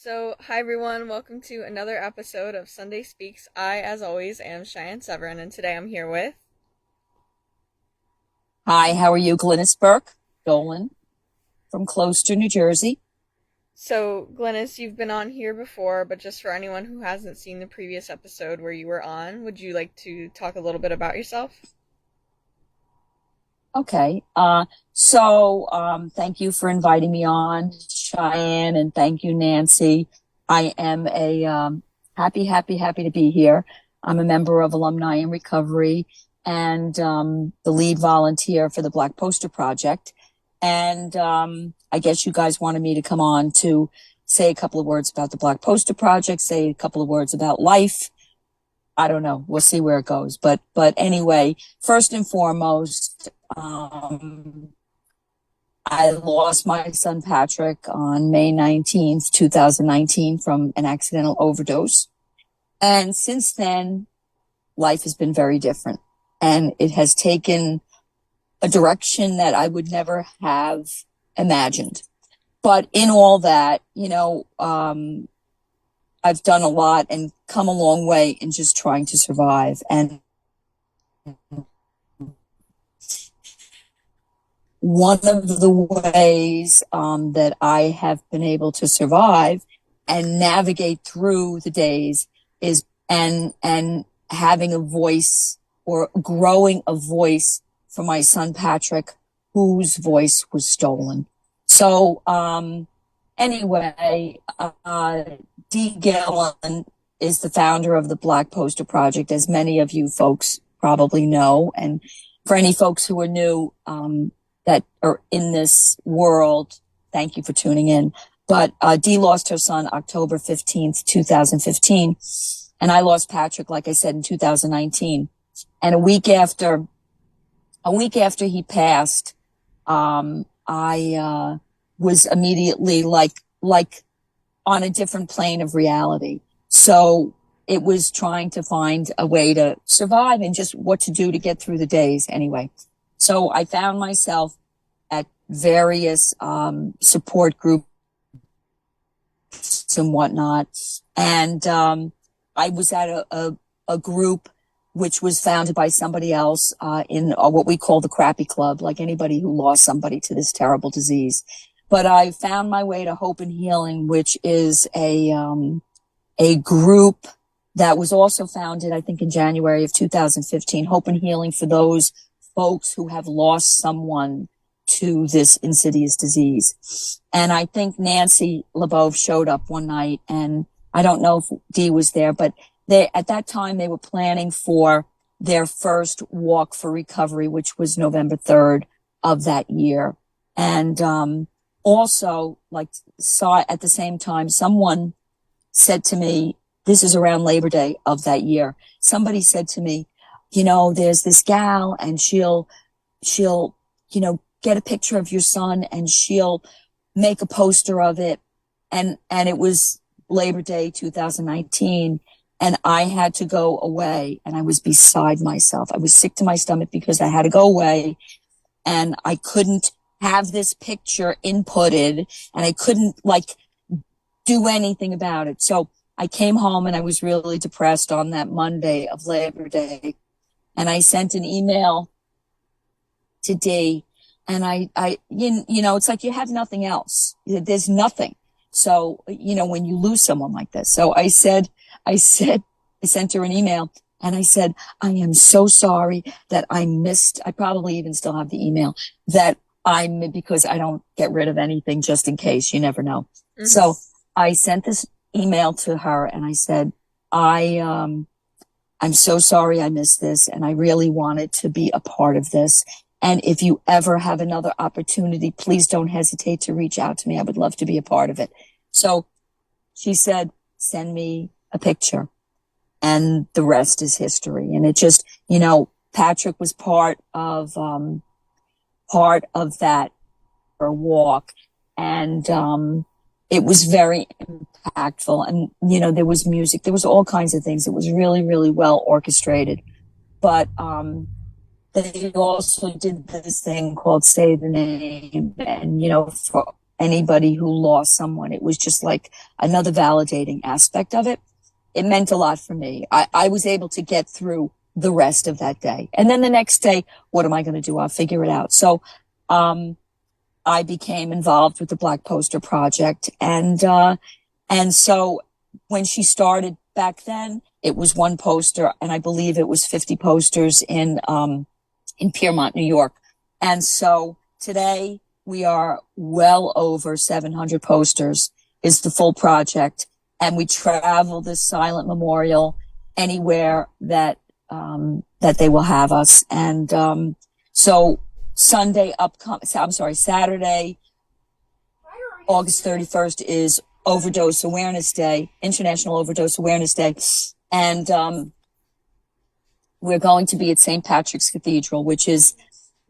Hi everyone, welcome to another episode of Sunday Speaks. I, as always, am Cheyenne, and today I'm here with. Hi, how are you? Glynis Burke, Dolan from Closter, New Jersey. Glynis, you've been on here before, but just for anyone who hasn't seen the previous episode where you were on, would you like to talk a little bit about yourself? Okay. Thank you for inviting me on, Cheyenne, and thank you, Nancy. I am happy to be here. I'm a member of Alumni in Recovery and the lead volunteer for the Black Poster Project. And I guess you guys wanted me to come on to say a couple of words about the Black Poster Project, say a couple of words about life. I don't know. We'll see where it goes. But anyway, first and foremost, I lost my son Patrick on May 19th, 2019 from an accidental overdose. And since then, life has been very different. And it has taken a direction that I would never have imagined. But in all that, I've done a lot and come a long way in just trying to survive. And one of the ways that I have been able to survive and navigate through the days is and having a voice or growing a voice for my son Patrick, whose voice was stolen. So anyway, Dee Gillen is the founder of the Black Poster Project, as many of you folks probably know. And for any folks who are new that are in this world, thank you for tuning in. But Dee lost her son October 15th, 2015. And I lost Patrick, like I said, in 2019. And a week after he passed, I was immediately like on a different plane of reality. So it was trying to find a way to survive and just what to do to get through the days anyway. So I found myself at various support groups and whatnot. And I was at a group which was founded by somebody else in what we call the Crappy Club, like anybody who lost somebody to this terrible disease. But I found my way to Hope and Healing, which is a group that was also founded, I think, in January of 2015. Hope and Healing for those folks who have lost someone to this insidious disease. And I think Nancy LeBeau showed up one night, and I don't know if Dee was there, but at that time they were planning for their first walk for recovery, which was November 3rd of that year. And also, saw at the same time, someone said to me, this is around Labor Day of that year. Somebody said to me, there's this gal and she'll, get a picture of your son and she'll make a poster of it. And it was Labor Day 2019. And I had to go away and I was beside myself. I was sick to my stomach because I had to go away and I couldn't have this picture inputted and I couldn't do anything about it. So I came home and I was really depressed on that Monday of Labor Day. And I sent an email to Dee and it's like you have nothing else. There's nothing. So, when you lose someone like this. So I sent her an email and I said, I am so sorry that I probably even still have the email because I don't get rid of anything just in case, you never know. Mm-hmm. So I sent this email to her and I said, I'm so sorry I missed this and I really wanted to be a part of this. And if you ever have another opportunity, please don't hesitate to reach out to me. I would love to be a part of it. So she said, send me a picture and the rest is history. And it just, Patrick was part of that walk. And, it was very impactful. And, there was music, there was all kinds of things. It was really, really well orchestrated. But, they also did this thing called Say the Name. And, for anybody who lost someone. It was just like another validating aspect of it. It meant a lot for me. I was able to get through the rest of that day. And then the next day, what am I going to do? I'll figure it out. So, I became involved with the Black Poster Project. And so when she started back then, it was one poster, and I believe it was 50 posters in Piermont, New York. And so today we are well over 700 posters is the full project. And we travel this silent memorial anywhere that they will have us. And so Saturday, August 31st is Overdose Awareness Day, International Overdose Awareness Day. And we're going to be at St. Patrick's Cathedral, which is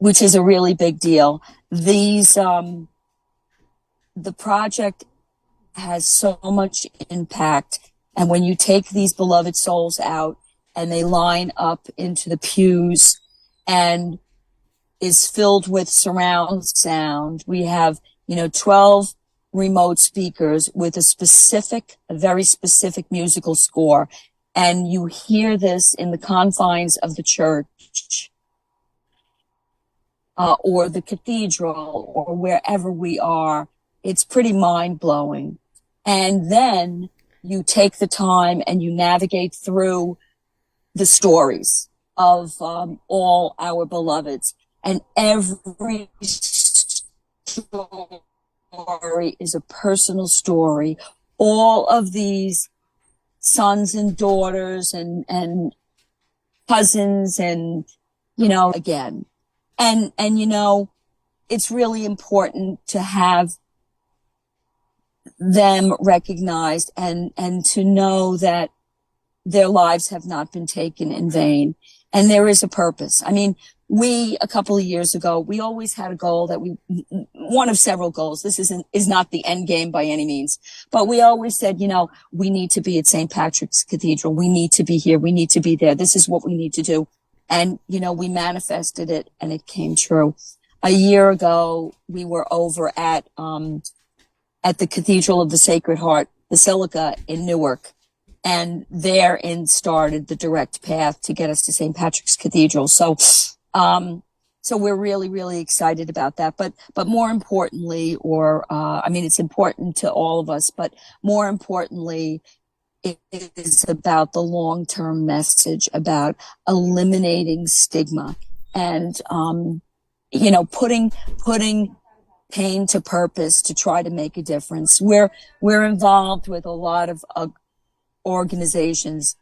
a really big deal. The project has so much impact. And when you take these beloved souls out and they line up into the pews and is filled with surround sound, we have, 12 remote speakers with a very specific musical score. And you hear this in the confines of the church, or the cathedral, or wherever we are. It's pretty mind blowing. And then you take the time and you navigate through the stories of all our beloveds. And every story is a personal story. All of these sons and daughters and cousins and, again. And it's really important to have them recognized and to know that their lives have not been taken in vain. And there is a purpose. I mean, a couple of years ago, we always had a goal that one of several goals. This is not the end game by any means, but we always said, we need to be at St. Patrick's Cathedral. We need to be here. We need to be there. This is what we need to do. And, we manifested it and it came true. A year ago, we were over at the Cathedral of the Sacred Heart Basilica in Newark. And therein started the direct path to get us to St. Patrick's Cathedral. So we're really, really excited about that. But more importantly, it's important to all of us, but more importantly, it is about the long-term message about eliminating stigma and, putting pain to purpose to try to make a difference. We're involved with a lot of organizations.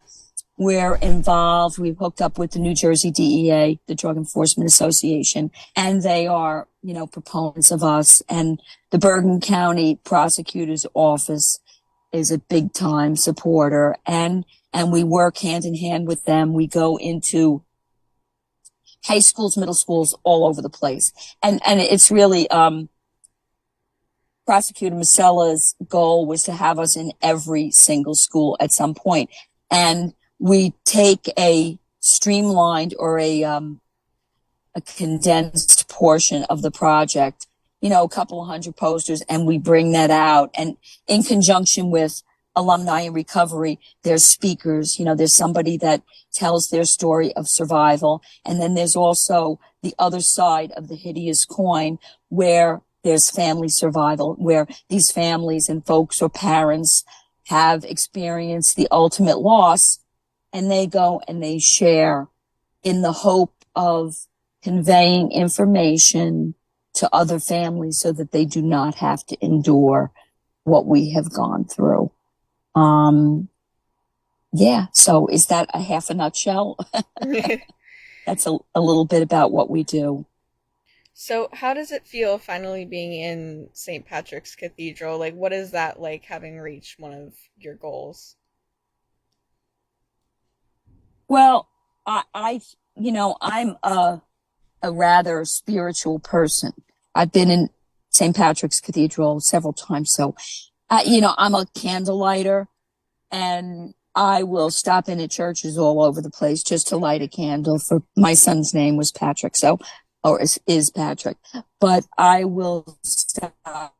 We've hooked up with the New Jersey DEA, the Drug Enforcement Association, and they are, proponents of us. And the Bergen County Prosecutor's Office is a big time supporter, and we work hand in hand with them. We go into high schools, middle schools, all over the place. And it's really, Prosecutor Macella's goal was to have us in every single school at some point. And we take a streamlined or a condensed portion of the project, a couple of hundred posters, and we bring that out. And in conjunction with Alumni in Recovery, there's speakers, there's somebody that tells their story of survival. And then there's also the other side of the hideous coin where there's family survival, where these families and folks or parents have experienced the ultimate loss, and they go and they share in the hope of conveying information to other families so that they do not have to endure what we have gone through. So is that a half a nutshell? That's a little bit about what we do. So how does it feel finally being in St. Patrick's Cathedral? Like, what is that like, having reached one of your goals? Well, I'm a rather spiritual person. I've been in St. Patrick's Cathedral several times. So, I'm a candle lighter, and I will stop in at churches all over the place just to light a candle. For my son's name was Patrick, is Patrick. But I will stop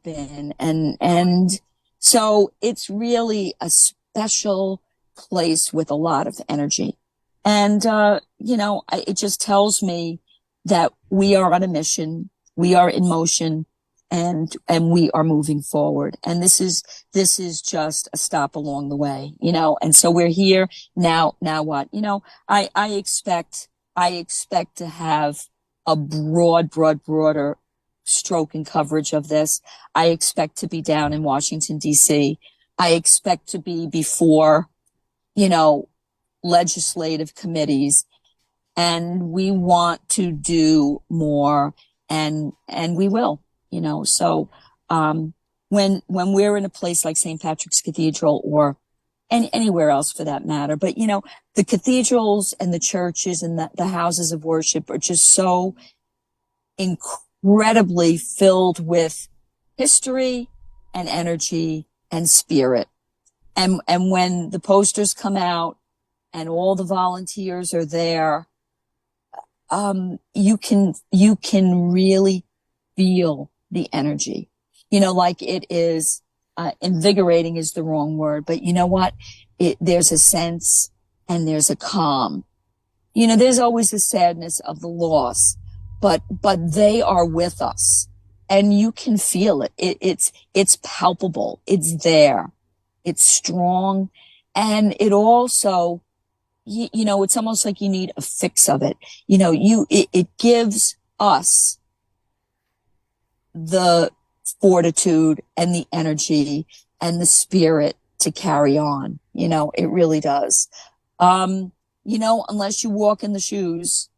in. And so it's really a special place with a lot of energy. And, it just tells me that we are on a mission, we are in motion, and we are moving forward. And this is just a stop along the way, and so we're here now. Now what? I expect to have a broader stroke and coverage of this. I expect to be down in Washington, D.C. I expect to be before, legislative committees, and we want to do more, and we will, So, when we're in a place like St. Patrick's Cathedral, or anywhere else for that matter, but the cathedrals and the churches and the houses of worship are just so incredibly filled with history and energy and spirit. And when the posters come out and all the volunteers are there, you can really feel the energy, like it is, invigorating is the wrong word, but you know what? There's a sense and there's a calm. There's always the sadness of the loss, but they are with us, and you can feel it. It's palpable. It's there. It's strong. And it also, it's almost like you need a fix of it. It gives us the fortitude and the energy and the spirit to carry on. It really does. Unless you walk in the shoes,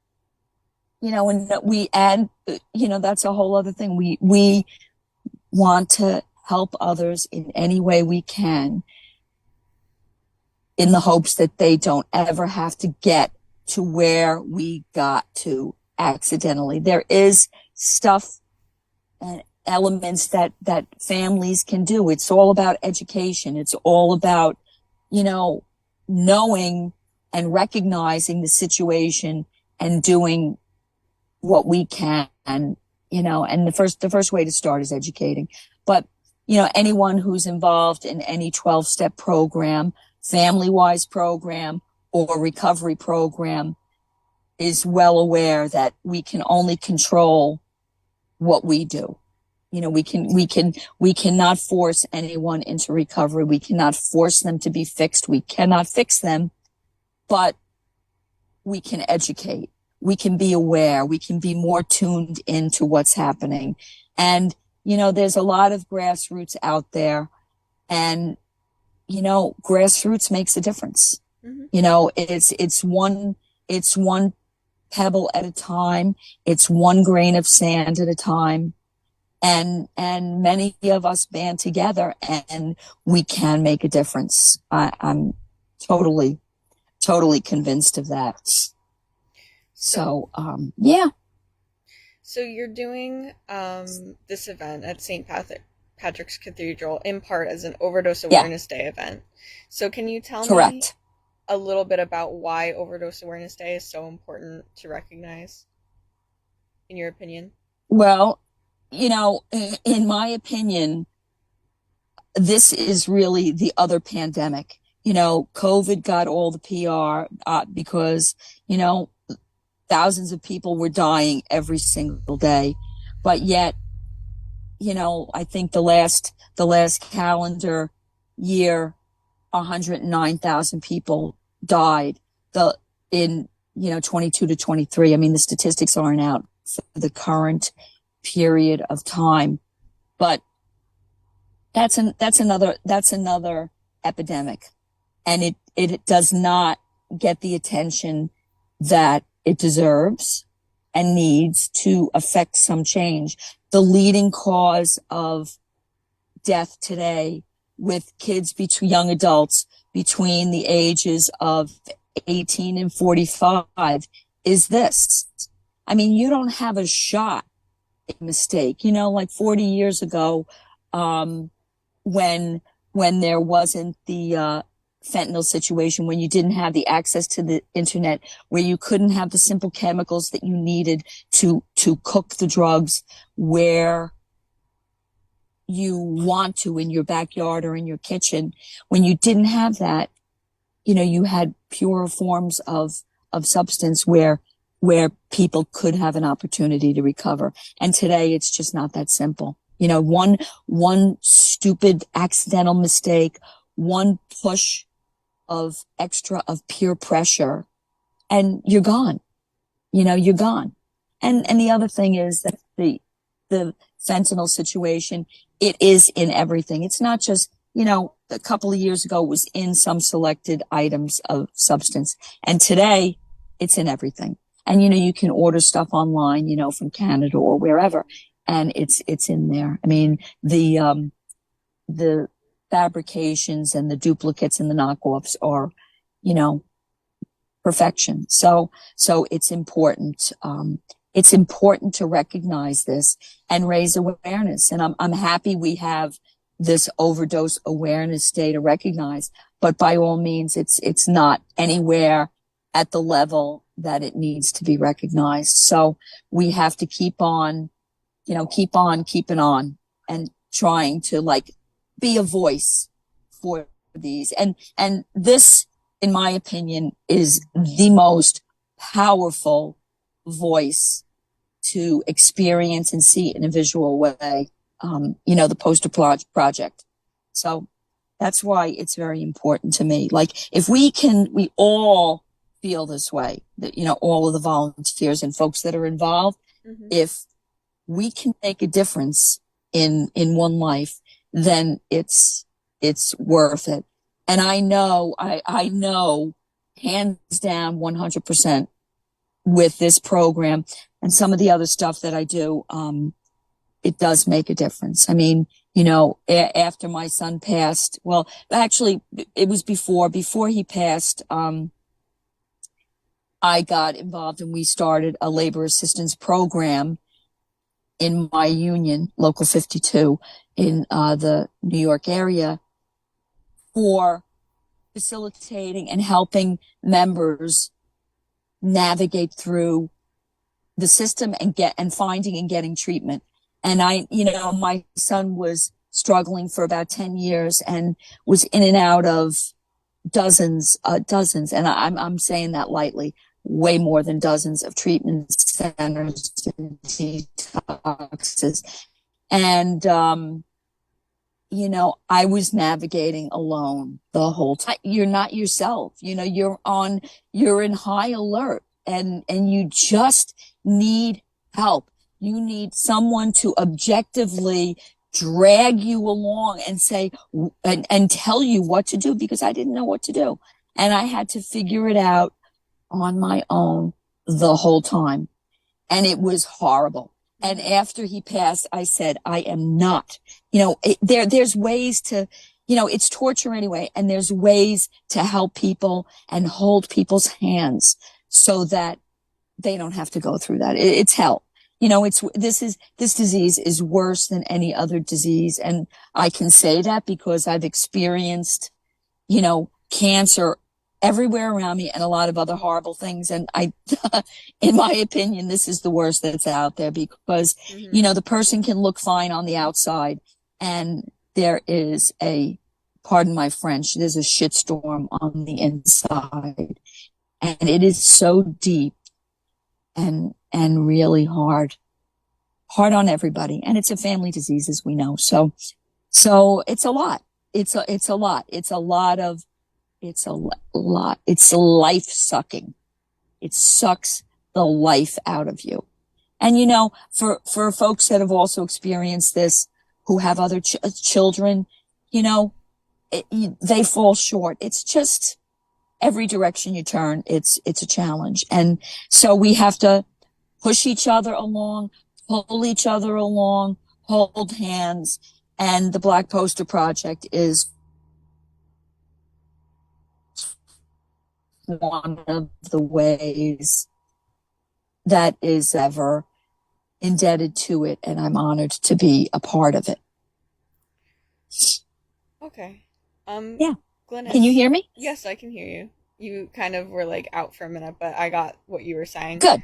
and that's a whole other thing. We want to help others in any way we can, in the hopes that they don't ever have to get to where we got to accidentally. There is stuff and elements that families can do. It's all about education. It's all about, knowing and recognizing the situation and doing what we can, and the first way to start is educating. But, anyone who's involved in any 12-step program, family-wise program, or recovery program is well aware that we can only control what we do. We cannot force anyone into recovery. We cannot force them to be fixed. We cannot fix them, but we can educate. We can be aware. We can be more tuned into what's happening. And, there's a lot of grassroots out there, and, grassroots makes a difference. Mm-hmm. It's one pebble at a time. It's one grain of sand at a time. And many of us band together, and we can make a difference. I'm totally convinced of that. So, yeah. So you're doing this event at St. Patrick's Cathedral in part as an Overdose Awareness Day event. So can you tell me a little bit about why Overdose Awareness Day is so important to recognize, in your opinion? Well, in my opinion, this is really the other pandemic. COVID got all the PR because, thousands of people were dying every single day. But yet, I think the last calendar year, 109,000 people died in 22 to 23. I mean, the statistics aren't out for the current period of time, but that's another epidemic, and it does not get the attention that it deserves and needs to affect some change. The leading cause of death today with kids, young adults between the ages of 18 and 45 is this. I mean, you don't have a shot at a mistake. Like 40 years ago, when there wasn't the fentanyl situation, when you didn't have the access to the internet, where you couldn't have the simple chemicals that you needed to cook the drugs, where you want to in your backyard or in your kitchen. When you didn't have that, you had pure forms of substance where people could have an opportunity to recover. And today it's just not that simple. One stupid accidental mistake, one push of peer pressure, and you're gone. You're gone. And the other thing is that the fentanyl situation, it is in everything. It's not just, a couple of years ago it was in some selected items of substance. And today it's in everything. And, you can order stuff online, from Canada or wherever, and it's in there. I mean, the fabrications and the duplicates and the knockoffs are, perfection. So it's important. It's important to recognize this and raise awareness. And I'm happy we have this overdose awareness day to recognize, but by all means, it's not anywhere at the level that it needs to be recognized. So we have to keep on keeping on and trying to be a voice for these. And this, in my opinion, is the most powerful voice to experience and see in a visual way, the poster project. So that's why it's very important to me. If we all feel this way, that, all of the volunteers and folks that are involved, mm-hmm. if we can make a difference in one life, then it's worth it. And I know hands down 100% with this program and some of the other stuff that I do, it does make a difference. I mean, after my son passed, well, actually it was before he passed, I got involved and we started a labor assistance program in my union, Local 52, in the New York area, for facilitating and helping members navigate through the system and finding and getting treatment. And my son was struggling for about 10 years and was in and out of dozens, and I'm saying that lightly, way more than dozens of treatment centers and detoxes. And, I was navigating alone the whole time. You're not yourself, you're in high alert and you just need help. You need someone to objectively drag you along and say, and tell you what to do, because I didn't know what to do. And I had to figure it out on my own the whole time. And it was horrible. And after he passed, I said, I am not, there's ways to, it's torture anyway. And there's ways to help people and hold people's hands so that they don't have to go through that. It's hell. This disease is worse than any other disease. And I can say that because I've experienced, cancer everywhere around me and a lot of other horrible things. And in my opinion, this is the worst that's out there because, mm-hmm. The person can look fine on the outside and there is pardon my French, there's a shitstorm on the inside, and it is so deep and really hard on everybody. And it's a family disease, as we know. So it's a lot. It's a lot. It's life sucking. It sucks the life out of you. And, for folks that have also experienced this, who have other children, they fall short. It's just every direction you turn, it's a challenge. And so we have to push each other along, pull each other along, hold hands. And the Black Poster Project is one of the ways that is ever indebted to it, and I'm honored to be a part of it. Okay. Yeah. Glynis, can you hear me? Yes, I can hear you. You kind of were out for a minute, but I got what you were saying. Good.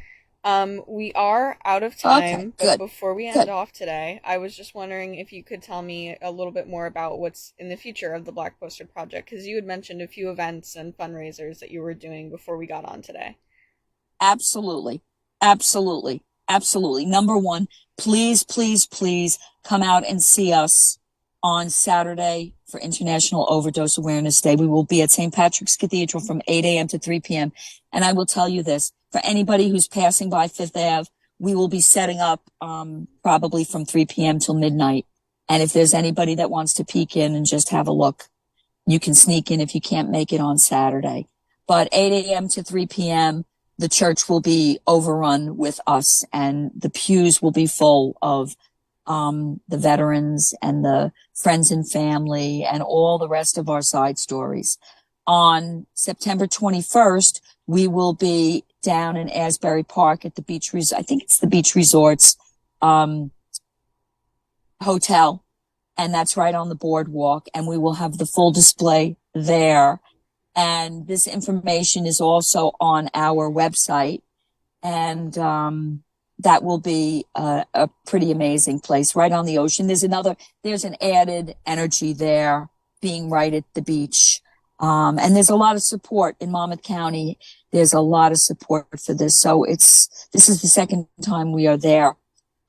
We are out of Okay, time, but good, before we end good. off today, I was just wondering if you could tell me a little bit more about what's in the future of the Black Poster Project, because you had mentioned a few events and fundraisers that you were doing before we got on today. Absolutely. Absolutely. Absolutely. Number one, please, please, please come out and see us on Saturday for International Overdose Awareness Day. We will be at St. Patrick's Cathedral from 8 a.m. to 3 p.m. And I will tell you this, for anybody who's passing by Fifth Ave, we will be setting up probably from 3 p.m. till midnight. And if there's anybody that wants to peek in and just have a look, you can sneak in if you can't make it on Saturday. But 8 a.m. to 3 p.m., the church will be overrun with us, and the pews will be full of the veterans and the friends and family and all the rest of our side stories. On September 21st, we will be down in Asbury Park at the Beach Resort. I think it's the Beach Resorts hotel, and that's right on the boardwalk, and we will have the full display there. And this information is also on our website. And that will be a pretty amazing place right on the ocean. There's an added energy there being right at the beach. And there's a lot of support in Monmouth County. There's a lot of support for this. So this is the second time we are there.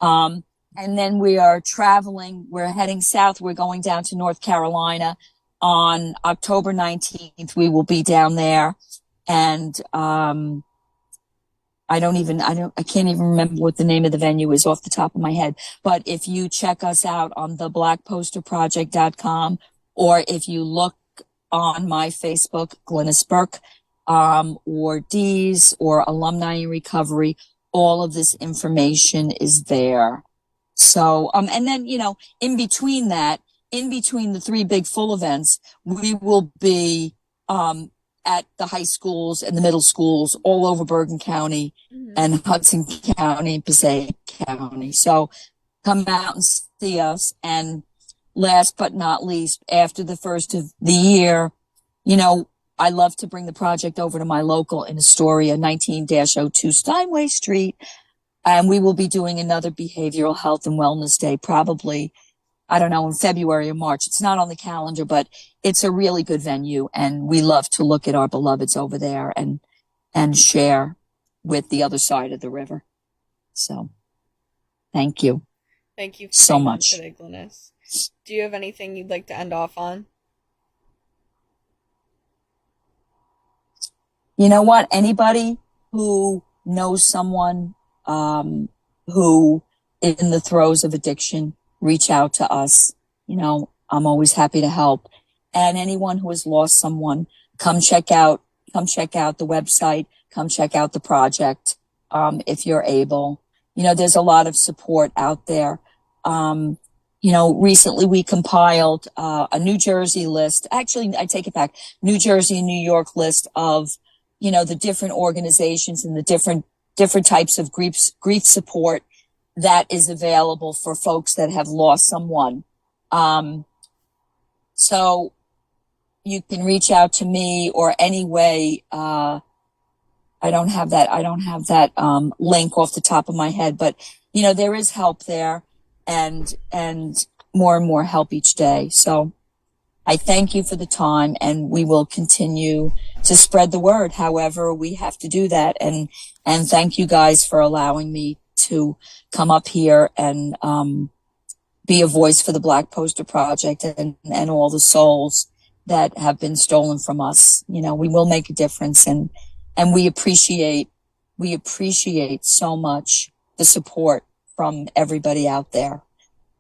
And then we are traveling. We're heading south. We're going down to North Carolina. On October 19th, we will be down there, and I can't even remember what the name of the venue is off the top of my head. But if you check us out on theblackposterproject.com, or if you look on my Facebook, Glynis Burke, or D's or Alumni in Recovery, all of this information is there. So, and then, in between the three big full events, we will be at the high schools and the middle schools all over Bergen County and Hudson County, Passaic County. So come out and see us. And last but not least, after the first of the year, I love to bring the project over to my local in Astoria, 19-02 Steinway Street. And we will be doing another behavioral health and wellness day, probably, I don't know, in February or March. It's not on the calendar, but it's a really good venue. And we love to look at our beloveds over there and share with the other side of the river. So thank you. Thank you so much today, Glynis. Do you have anything you'd like to end off on? You know what? Anybody who knows someone who is in the throes of addiction, reach out to us. I'm always happy to help. And anyone who has lost someone, come check out the website, come check out the project, if you're able. There's a lot of support out there. Recently we compiled a New Jersey list. Actually, I take it back. New Jersey and New York list of, the different organizations and the different types of grief support that is available for folks that have lost someone. So you can reach out to me or any way. I don't have that link off the top of my head, but there is help there and more and more help each day. So I thank you for the time, and we will continue to spread the word however we have to do that. And thank you guys for allowing me to come up here and be a voice for the Black Poster Project and all the souls that have been stolen from us. We will make a difference, and we appreciate so much the support from everybody out there.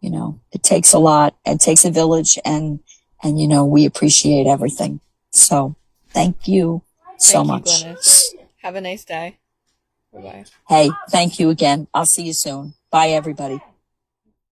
It takes a lot. It takes a village, and we appreciate everything. So thank you so much. Glynis. Have a nice day. Bye-bye. Hey, thank you again. I'll see you soon. Bye, everybody.